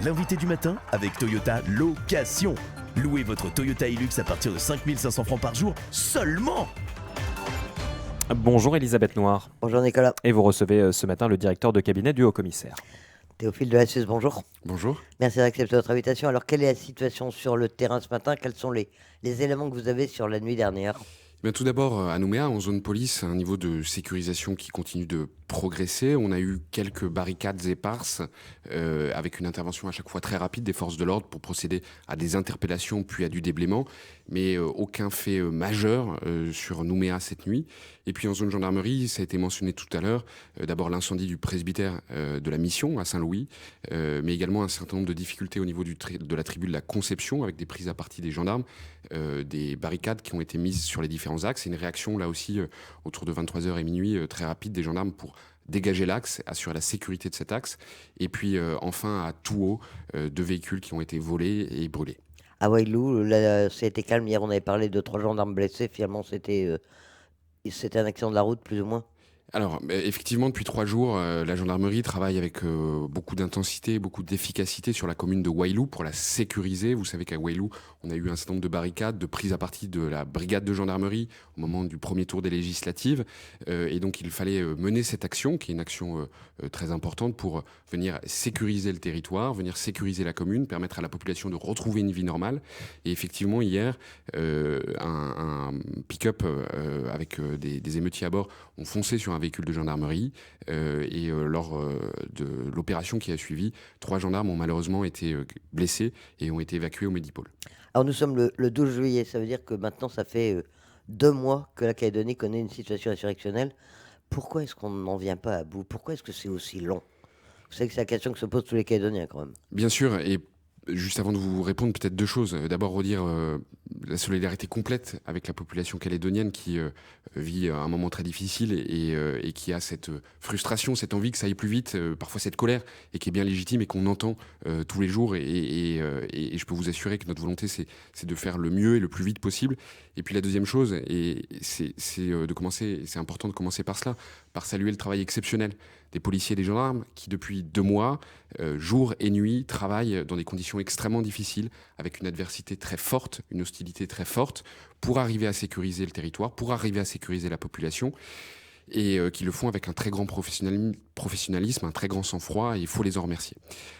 L'invité du matin avec Toyota Location. Louez votre Toyota Hilux à partir de 5 500 francs par jour seulement. Bonjour Elisabeth Noir. Bonjour Nicolas. Et vous recevez ce matin le directeur de cabinet du Haut-Commissaire. Théophile de la Suisse, bonjour. Bonjour. Merci d'accepter notre invitation. Alors, quelle est la situation sur le terrain ce matin? Quels sont les éléments que vous avez sur la nuit dernière? Bien, tout d'abord, à Nouméa, en zone police, un niveau de sécurisation qui continue de progresser. On a eu quelques barricades éparses avec une intervention à chaque fois très rapide des forces de l'ordre pour procéder à des interpellations puis à du déblaiement. Mais aucun fait majeur sur Nouméa cette nuit. Et puis en zone gendarmerie, ça a été mentionné tout à l'heure, d'abord l'incendie du presbytère de la mission à Saint-Louis, mais également un certain nombre de difficultés au niveau de la tribu de la Conception avec des prises à partie des gendarmes, des barricades qui ont été mises sur les différents axes et une réaction là aussi autour de 23h et minuit très rapide des gendarmes pour dégager l'axe, assurer la sécurité de cet axe. Et puis enfin à Touhou, 2 véhicules qui ont été volés et brûlés. À Wailou, là, c'était calme. Hier, on avait parlé de 3 gendarmes blessés. Finalement, c'était un accident de la route, plus ou moins. Alors, effectivement, depuis 3 jours, la gendarmerie travaille avec beaucoup d'intensité, beaucoup d'efficacité sur la commune de Wailou pour la sécuriser. Vous savez qu'à Wailou, on a eu un certain nombre de barricades, de prises à partie de la brigade de gendarmerie au moment du premier tour des législatives. Et donc, il fallait mener cette action, qui est une action très importante pour venir sécuriser le territoire, venir sécuriser la commune, permettre à la population de retrouver une vie normale. Et effectivement, hier, un pick-up avec des émeutiers à bord ont foncé sur un véhicule de gendarmerie et lors de l'opération qui a suivi, 3 gendarmes ont malheureusement été blessés et ont été évacués au Medipôle. Alors, nous sommes le 12 juillet. Ça veut dire que maintenant, ça fait 2 mois que la Calédonie connaît une situation insurrectionnelle. Pourquoi est-ce qu'on n'en vient pas à bout? Pourquoi est-ce que c'est aussi long? Vous savez que c'est la question que se posent tous les Calédoniens, quand même. Bien sûr, et juste avant de vous répondre, peut-être 2 choses. D'abord, redire la solidarité complète avec la population calédonienne qui vit un moment très difficile et qui a cette frustration, cette envie que ça aille plus vite, parfois cette colère, et qui est bien légitime et qu'on entend tous les jours. Et je peux vous assurer que notre volonté, c'est de faire le mieux et le plus vite possible. Et puis la deuxième chose, et c'est de commencer, c'est important de commencer par cela, par saluer le travail exceptionnel des policiers et des gendarmes qui, depuis 2 mois, jour et nuit, travaillent dans des conditions extrêmement difficiles, avec une adversité très forte, une hostilité très forte, pour arriver à sécuriser le territoire, pour arriver à sécuriser la population, et qui le font avec un très grand professionnalisme, un très grand sang-froid, et il faut les en remercier.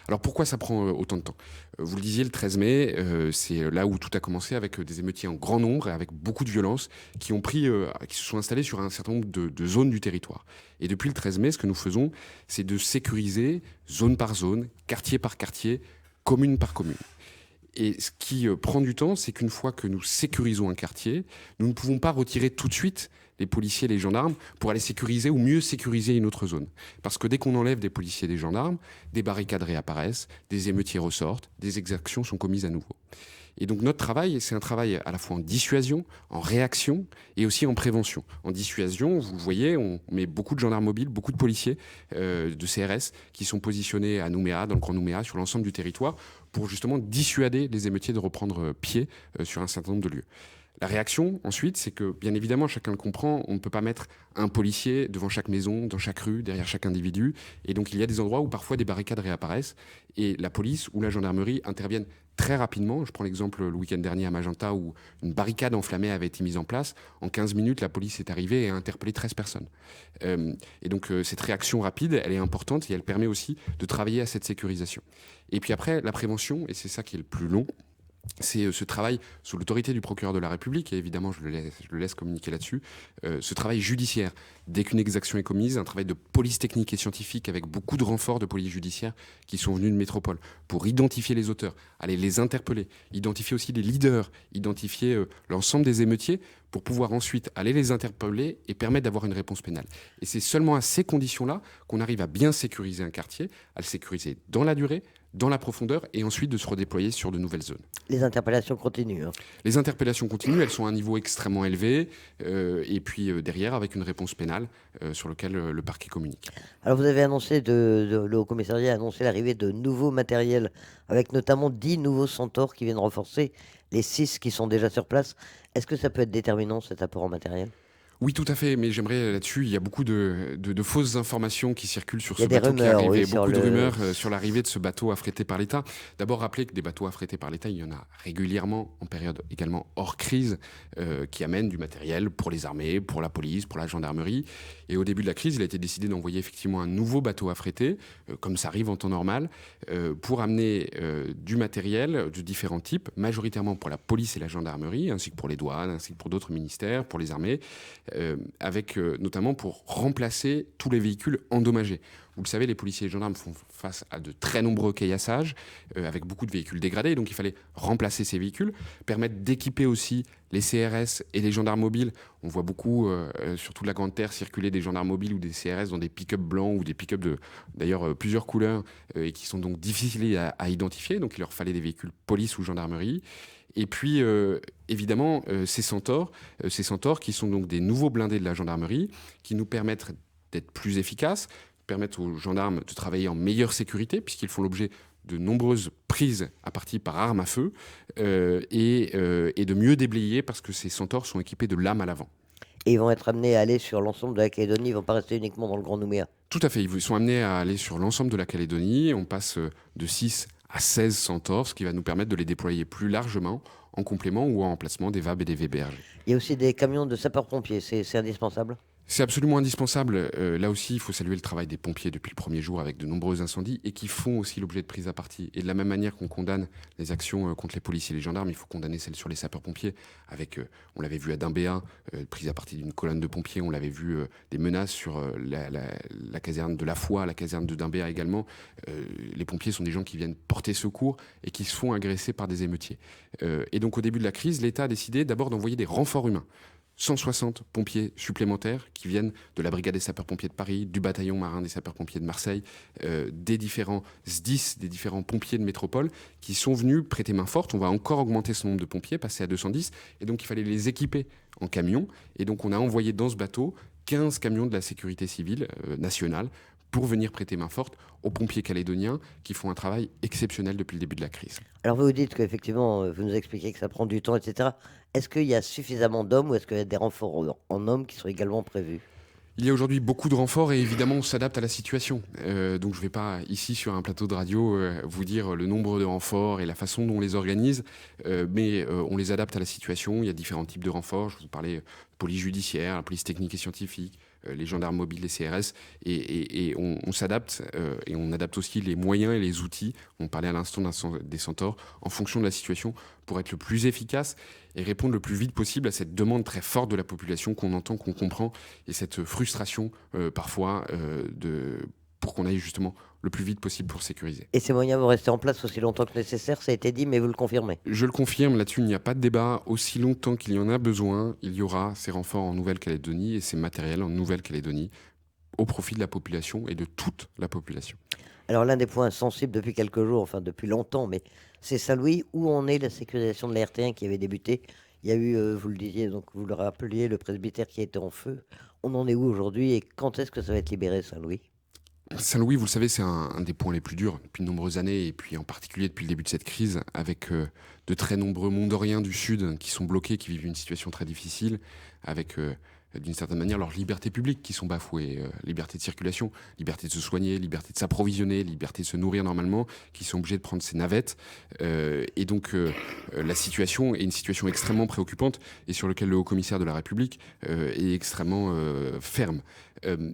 Alors pourquoi ça prend autant de temps? Vous le disiez, le 13 mai, c'est là où tout a commencé, avec des émeutiers en grand nombre et avec beaucoup de violence qui se sont installés sur un certain nombre de zones du territoire. Et depuis le 13 mai, ce que nous faisons, c'est de sécuriser zone par zone, quartier par quartier, commune par commune. Et ce qui prend du temps, c'est qu'une fois que nous sécurisons un quartier, nous ne pouvons pas retirer tout de suite les policiers et les gendarmes pour aller sécuriser ou mieux sécuriser une autre zone. Parce que dès qu'on enlève des policiers et des gendarmes, des barricades réapparaissent, des émeutiers ressortent, des exactions sont commises à nouveau. Et donc notre travail, c'est un travail à la fois en dissuasion, en réaction et aussi en prévention. En dissuasion, vous le voyez, on met beaucoup de gendarmes mobiles, beaucoup de policiers de CRS qui sont positionnés à Nouméa, dans le Grand Nouméa, sur l'ensemble du territoire, pour justement dissuader les émeutiers de reprendre pied sur un certain nombre de lieux. La réaction, ensuite, c'est que, bien évidemment, chacun le comprend, on ne peut pas mettre un policier devant chaque maison, dans chaque rue, derrière chaque individu. Et donc, il y a des endroits où parfois des barricades réapparaissent et la police ou la gendarmerie interviennent très rapidement. Je prends l'exemple le week-end dernier à Magenta où une barricade enflammée avait été mise en place. En 15 minutes, la police est arrivée et a interpellé 13 personnes. Et donc, cette réaction rapide, elle est importante et elle permet aussi de travailler à cette sécurisation. Et puis après, la prévention, et c'est ça qui est le plus long, c'est ce travail sous l'autorité du procureur de la République, et évidemment je le laisse communiquer là-dessus, ce travail judiciaire, dès qu'une exaction est commise, un travail de police technique et scientifique avec beaucoup de renforts de police judiciaire qui sont venus de métropole pour identifier les auteurs, aller les interpeller, identifier aussi les leaders, identifier l'ensemble des émeutiers pour pouvoir ensuite aller les interpeller et permettre d'avoir une réponse pénale. Et c'est seulement à ces conditions-là qu'on arrive à bien sécuriser un quartier, à le sécuriser dans la durée, dans la profondeur et ensuite de se redéployer sur de nouvelles zones. Les interpellations continuent. Les interpellations continuent, elles sont à un niveau extrêmement élevé et puis derrière avec une réponse pénale sur laquelle le parquet communique. Alors vous avez annoncé, le Haut-Commissariat a annoncé l'arrivée de nouveaux matériels avec notamment 10 nouveaux Centaures qui viennent renforcer les 6 qui sont déjà sur place. Est-ce que ça peut être déterminant cet apport en matériel? Oui, tout à fait, mais j'aimerais là-dessus, il y a beaucoup de fausses informations qui circulent sur Il y ce a des bateau qui est rumeurs, arrivé, oui, sur beaucoup de le- rumeurs sur l'arrivée de ce bateau affrété par l'État. D'abord, rappelez que des bateaux affrétés par l'État, il y en a régulièrement, en période également hors crise, qui amènent du matériel pour les armées, pour la police, pour la gendarmerie. Et au début de la crise, il a été décidé d'envoyer effectivement un nouveau bateau affrété, comme ça arrive en temps normal, pour amener du matériel de différents types, majoritairement pour la police et la gendarmerie, ainsi que pour les douanes, ainsi que pour d'autres ministères, pour les armées, avec notamment pour remplacer tous les véhicules endommagés. Vous le savez, les policiers et les gendarmes font face à de très nombreux caillassages, avec beaucoup de véhicules dégradés, donc il fallait remplacer ces véhicules, permettre d'équiper aussi les CRS et les gendarmes mobiles. On voit beaucoup, sur toute la Grande Terre, circuler des gendarmes mobiles ou des CRS dans des pick-up blancs ou des pick-up de, d'ailleurs, plusieurs couleurs, et qui sont donc difficiles à identifier, donc il leur fallait des véhicules police ou gendarmerie. Et puis, évidemment, ces Centaures qui sont donc des nouveaux blindés de la gendarmerie, qui nous permettent d'être plus efficaces, permettent aux gendarmes de travailler en meilleure sécurité, puisqu'ils font l'objet de nombreuses prises à partie par arme à feu, et de mieux déblayer, parce que ces Centaures sont équipés de lames à l'avant. Et ils vont être amenés à aller sur l'ensemble de la Calédonie, ils vont pas rester uniquement dans le Grand Nouméa. Tout à fait, ils sont amenés à aller sur l'ensemble de la Calédonie. On passe de 6 à 16 Centaures, ce qui va nous permettre de les déployer plus largement en complément ou en remplacement des VAB et des VBRG. Il y a aussi des camions de sapeurs-pompiers, c'est indispensable. C'est absolument indispensable. Là aussi, il faut saluer le travail des pompiers depuis le premier jour avec de nombreux incendies et qui font aussi l'objet de prises à partie. Et de la même manière qu'on condamne les actions contre les policiers et les gendarmes, il faut condamner celles sur les sapeurs-pompiers avec, on l'avait vu à Dimbéa, prise à partie d'une colonne de pompiers, on l'avait vu des menaces sur la caserne de la Foi, la caserne de Dimbéa également. Les pompiers sont des gens qui viennent porter secours et qui se font agresser par des émeutiers. Et donc au début de la crise, l'État a décidé d'abord d'envoyer des renforts humains. 160 pompiers supplémentaires qui viennent de la brigade des sapeurs-pompiers de Paris, du bataillon marin des sapeurs-pompiers de Marseille, des différents SDIS, des différents pompiers de métropole qui sont venus prêter main forte. On va encore augmenter ce nombre de pompiers, passer à 210, et donc il fallait les équiper en camions. Et donc on a envoyé dans ce bateau 15 camions de la sécurité civile nationale pour venir prêter main forte aux pompiers calédoniens qui font un travail exceptionnel depuis le début de la crise. Alors vous dites qu'effectivement, vous nous expliquez que ça prend du temps, etc. Est-ce qu'il y a suffisamment d'hommes ou est-ce qu'il y a des renforts en hommes qui sont également prévus? Il y a aujourd'hui beaucoup de renforts et évidemment on s'adapte à la situation. Donc je ne vais pas ici sur un plateau de radio vous dire le nombre de renforts et la façon dont on les organise, mais on les adapte à la situation. Il y a différents types de renforts. Je vous parlais de police judiciaire, la police technique et scientifique, les gendarmes mobiles, les CRS, et on s'adapte et on adapte aussi les moyens et les outils. On parlait à l'instant des Centaures en fonction de la situation pour être le plus efficace et répondre le plus vite possible à cette demande très forte de la population qu'on entend, qu'on comprend, et cette frustration parfois pour qu'on aille justement le plus vite possible pour sécuriser. Et ces moyens vont rester en place aussi longtemps que nécessaire, ça a été dit, mais vous le confirmez? Je le confirme, là-dessus il n'y a pas de débat. Aussi longtemps qu'il y en a besoin, il y aura ces renforts en Nouvelle-Calédonie et ces matériels en Nouvelle-Calédonie au profit de la population et de toute la population. Alors l'un des points sensibles depuis quelques jours, enfin depuis longtemps, mais c'est Saint-Louis, où en est la sécurisation de la RT1 qui avait débuté? Il y a eu, vous le disiez, donc vous le rappeliez, le presbytère qui était en feu. On en est où aujourd'hui et quand est-ce que ça va être libéré, Saint-Louis? Saint-Louis, vous le savez, c'est un des points les plus durs depuis de nombreuses années, et puis en particulier depuis le début de cette crise, avec de très nombreux Mondoriens du Sud qui sont bloqués, qui vivent une situation très difficile, avec d'une certaine manière leurs libertés publiques qui sont bafouées, liberté de circulation, liberté de se soigner, liberté de s'approvisionner, liberté de se nourrir normalement, qui sont obligés de prendre ces navettes. Et donc la situation est une situation extrêmement préoccupante et sur laquelle le haut-commissaire de la République est extrêmement ferme.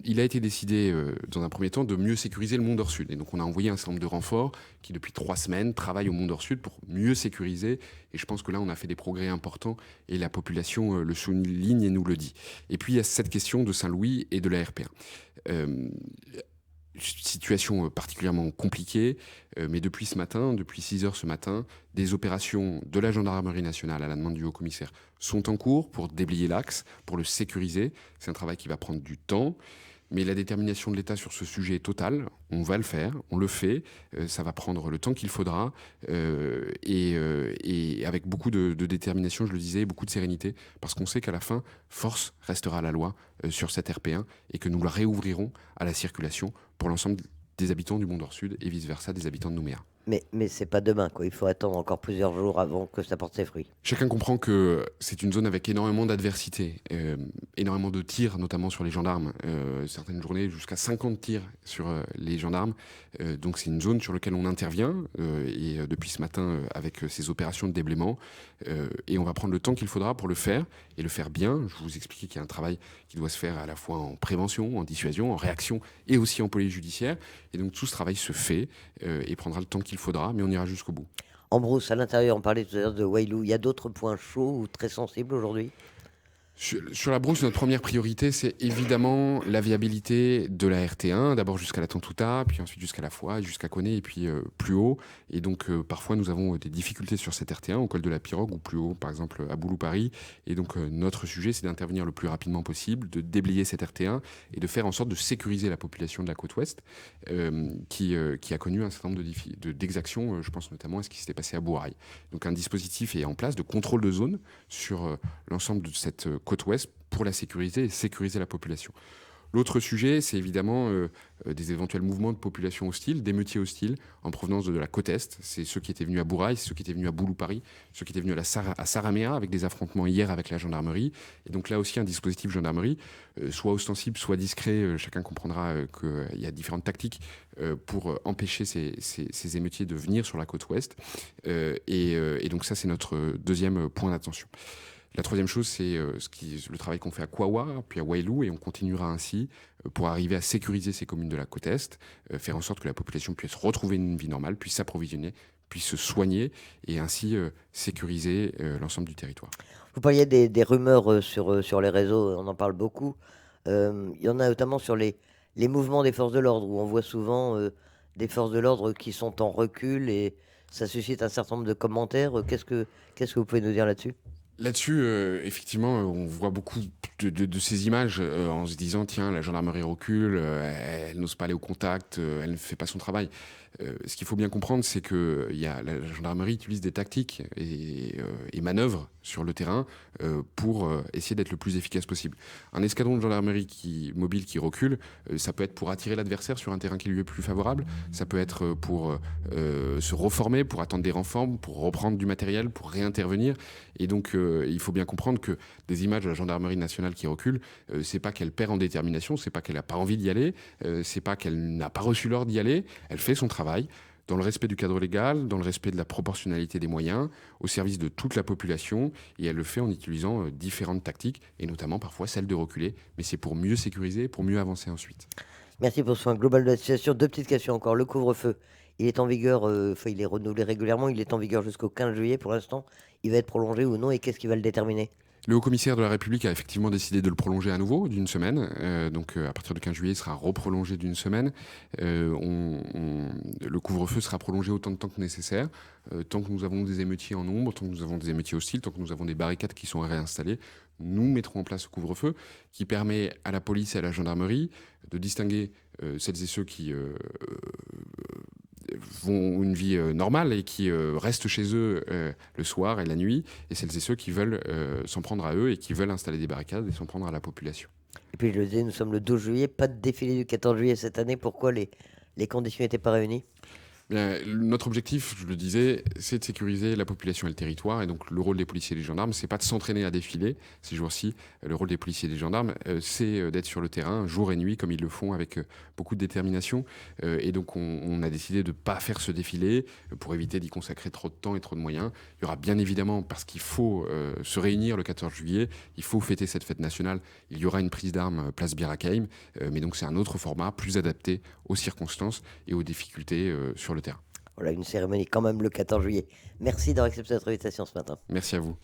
Il a été décidé dans un premier temps de mieux sécuriser le Mont-d'Or Sud. Et donc on a envoyé un certain nombre de renforts qui depuis 3 semaines travaillent au Mont-d'Or Sud pour mieux sécuriser. Et je pense que là on a fait des progrès importants et la population le souligne et nous le dit. Et puis il y a cette question de Saint-Louis et de la RP1. Situation particulièrement compliquée, mais depuis ce matin, depuis 6 heures ce matin, des opérations de la gendarmerie nationale à la demande du haut-commissaire sont en cours pour déblayer l'axe, pour le sécuriser. C'est un travail qui va prendre du temps, mais la détermination de l'État sur ce sujet est totale. On va le faire, on le fait, ça va prendre le temps qu'il faudra, et avec beaucoup de détermination, je le disais, beaucoup de sérénité, parce qu'on sait qu'à la fin, force restera la loi sur cette RP1 et que nous la réouvrirons à la circulation pour l'ensemble des habitants du Mont-d'Or Sud et vice-versa des habitants de Nouméa. Mais c'est pas demain, quoi. Il faut attendre encore plusieurs jours avant que ça porte ses fruits. Chacun comprend que c'est une zone avec énormément d'adversité, énormément de tirs, notamment sur les gendarmes. Certaines journées, jusqu'à 50 tirs sur les gendarmes. Donc c'est une zone sur laquelle on intervient, depuis ce matin avec ces opérations de déblaiement. Et on va prendre le temps qu'il faudra pour le faire, et le faire bien. Je vous expliquais qu'il y a un travail qui doit se faire à la fois en prévention, en dissuasion, en réaction, et aussi en police judiciaire. Et donc tout ce travail se fait et prendra le temps qu'il faudra, mais on ira jusqu'au bout. En brousse, à l'intérieur, on parlait tout à l'heure de Wailou. Il y a d'autres points chauds ou très sensibles aujourd'hui? Sur la brousse, notre première priorité, c'est évidemment la viabilité de la RT1, d'abord jusqu'à la Tantouta, puis ensuite jusqu'à la Foix, jusqu'à Koné, et puis plus haut. Et donc parfois nous avons des difficultés sur cette RT1, au col de la Pirogue, ou plus haut, par exemple à Boulou-Paris. Et donc notre sujet, c'est d'intervenir le plus rapidement possible, de déblayer cette RT1 et de faire en sorte de sécuriser la population de la côte ouest, qui a connu un certain nombre d'exactions, je pense notamment à ce qui s'était passé à Bourail. Donc un dispositif est en place de contrôle de zone sur l'ensemble de cette côte ouest pour la sécuriser et sécuriser la population. L'autre sujet, c'est évidemment des éventuels mouvements de population hostile, d'émeutiers hostiles en provenance de la côte est. C'est ceux qui étaient venus à Bourail, c'est ceux qui étaient venus à Boulou-Paris, ceux qui étaient venus à Saramea avec des affrontements hier avec la gendarmerie. Et donc là aussi un dispositif gendarmerie, soit ostensible, soit discret. Chacun comprendra qu'il y a différentes tactiques pour empêcher ces émeutiers de venir sur la côte ouest. Et donc ça, c'est notre deuxième point d'attention. La troisième chose, c'est le travail qu'on fait à Kouawa, puis à Wailou, et on continuera ainsi pour arriver à sécuriser ces communes de la côte Est, faire en sorte que la population puisse retrouver une vie normale, puisse s'approvisionner, puisse se soigner, et ainsi sécuriser l'ensemble du territoire. Vous parliez des rumeurs sur les réseaux, on en parle beaucoup. Il y en a notamment sur les mouvements des forces de l'ordre, où on voit souvent des forces de l'ordre qui sont en recul, et ça suscite un certain nombre de commentaires. Qu'est-ce que vous pouvez nous dire là-dessus? Là-dessus, effectivement, on voit beaucoup de ces images en se disant, tiens, la gendarmerie recule, elle n'ose pas aller au contact, elle ne fait pas son travail. Ce qu'il faut bien comprendre, c'est que la gendarmerie utilise des tactiques et manœuvre sur le terrain pour essayer d'être le plus efficace possible. Un escadron de gendarmerie mobile qui recule, ça peut être pour attirer l'adversaire sur un terrain qui lui est plus favorable, ça peut être pour se reformer, pour attendre des renforts, pour reprendre du matériel, pour réintervenir. Et donc, il faut bien comprendre que des images de la gendarmerie nationale qui recule, c'est pas qu'elle perd en détermination, c'est pas qu'elle n'a pas envie d'y aller, c'est pas qu'elle n'a pas reçu l'ordre d'y aller, elle fait son travail dans le respect du cadre légal, dans le respect de la proportionnalité des moyens, au service de toute la population, et elle le fait en utilisant différentes tactiques, et notamment parfois celle de reculer, mais c'est pour mieux sécuriser, pour mieux avancer ensuite. Merci pour ce soin global de la situation. Deux petites questions encore. Le couvre-feu, il est en vigueur, il est renouvelé régulièrement, il est en vigueur jusqu'au 15 juillet pour l'instant. Il va être prolongé ou non, et qu'est-ce qui va le déterminer? Le haut-commissaire de la République a effectivement décidé de le prolonger à nouveau d'une semaine. Donc à partir du 15 juillet, il sera reprolongé d'une semaine. Le couvre-feu sera prolongé autant de temps que nécessaire. Tant que nous avons des émeutiers en nombre, tant que nous avons des émeutiers hostiles, tant que nous avons des barricades qui sont réinstallées, nous mettrons en place ce couvre-feu qui permet à la police et à la gendarmerie de distinguer celles et ceux qui vont une vie normale et qui restent chez eux le soir et la nuit, et celles et ceux qui veulent s'en prendre à eux et qui veulent installer des barricades et s'en prendre à la population. Et puis je le disais, nous sommes le 12 juillet, pas de défilé du 14 juillet cette année. Pourquoi les conditions n'étaient pas réunies? Bien, notre objectif, je le disais, c'est de sécuriser la population et le territoire. Et donc, le rôle des policiers et des gendarmes, c'est pas de s'entraîner à défiler ces jours-ci. Le rôle des policiers et des gendarmes, c'est d'être sur le terrain jour et nuit, comme ils le font avec beaucoup de détermination. Et donc, on a décidé de pas faire ce défilé pour éviter d'y consacrer trop de temps et trop de moyens. Il y aura bien évidemment, parce qu'il faut se réunir le 14 juillet, il faut fêter cette fête nationale. Il y aura une prise d'armes place Bir Hakeim, mais donc c'est un autre format, plus adapté aux circonstances et aux difficultés sur le terrain. Voilà, une cérémonie quand même le 14 juillet. Merci d'avoir accepté notre invitation ce matin. Merci à vous.